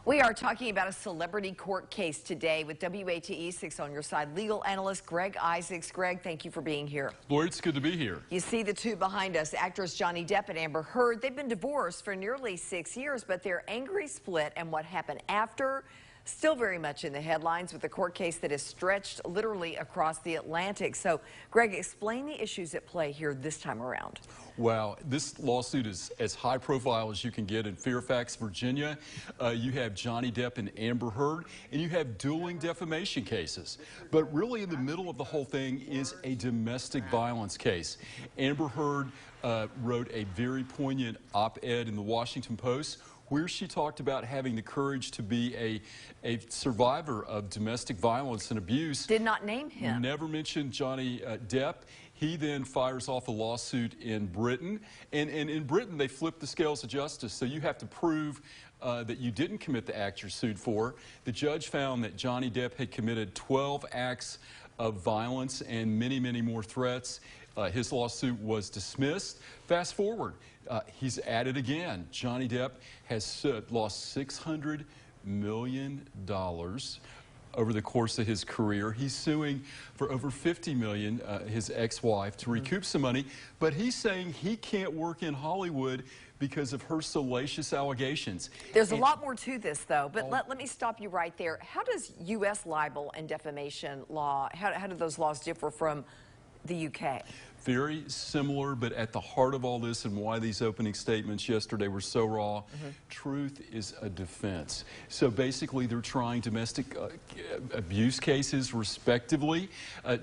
We are talking about a celebrity court case today with WATE 6 on your side legal analyst Greg Isaacs. Greg, thank you for being here. Lord, it's good to be here. You see the two behind us, actors Johnny Depp and Amber Heard. They've been divorced for nearly 6 years, but their angry split and what happened after still very much in the headlines with a court case that has stretched literally across the Atlantic. So, Greg, explain the issues at play here this time around. Well, this lawsuit is as high profile as you can get in Fairfax, Virginia. You have Johnny Depp and Amber Heard, and you have dueling defamation cases. But really in the middle of the whole thing is a domestic violence case. Amber Heard wrote a very poignant op-ed in the Washington Post where she talked about having the courage to be a survivor of domestic violence and abuse. Did not name him. Never mentioned Johnny Depp. He then fires off a lawsuit in Britain, and in Britain they flip the scales of justice, so you have to prove that you didn't commit the act you're sued for. The judge found that Johnny Depp had committed 12 acts of violence and many, many more threats. His lawsuit was dismissed. Fast forward, he's at it again. Johnny Depp has lost $600 million over the course of his career. He's suing for over $50 million, his ex-wife, to recoup some money, but he's saying he can't work in Hollywood because of her salacious allegations. There's a lot more to this, though, but let me stop you right there. How does U.S. libel and defamation law, how do those laws differ from the UK? Very similar, but at the heart of all this and why these opening statements yesterday were so raw, truth is a defense. So basically they're trying domestic abuse cases respectively.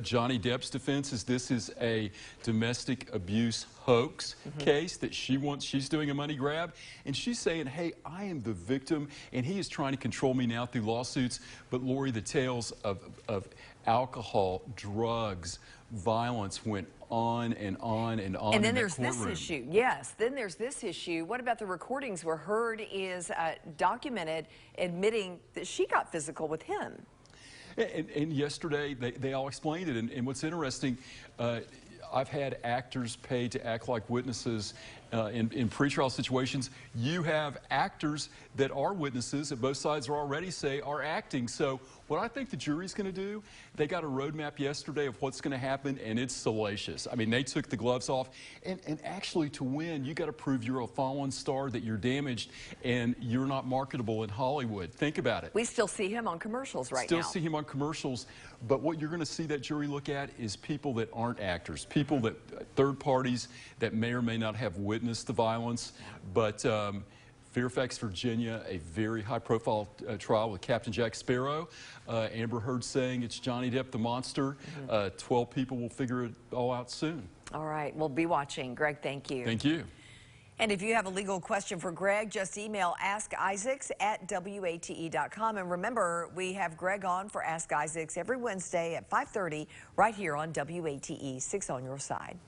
Johnny Depp's defense is this is a domestic abuse hoax case that she's doing a money grab, and she's saying, hey, I am the victim and he is trying to control me now through lawsuits. But Lori, the tales of alcohol, drugs, violence went on and on and on. And then there's this issue. Yes, then there's this issue. What about the recordings where Heard is documented admitting that she got physical with him? And yesterday they all explained it. And what's interesting, I've had actors paid to act like witnesses in pretrial situations. You have actors that are witnesses that both sides are already say are acting. So what I think the jury's going to do, they got a roadmap yesterday of what's going to happen, and it's salacious. I mean, they took the gloves off. And actually, to win, you got to prove you're a fallen star, that you're damaged, and you're not marketable in Hollywood. Think about it. We still see him on commercials right now. Still see him on commercials, but what you're going to see that jury look at is people that aren't actors, people that, third parties that may or may not have witnessed the violence. But Fairfax, Virginia, a very high-profile trial with Captain Jack Sparrow. Amber Heard saying it's Johnny Depp the monster. 12 people will figure it all out soon. All right, we'll be watching. Greg, thank you. Thank you. And if you have a legal question for Greg, just email AskIsaacs@WATE.com. And remember, we have Greg on for Ask Isaacs every Wednesday at 5:30 right here on WATE 6 on your side.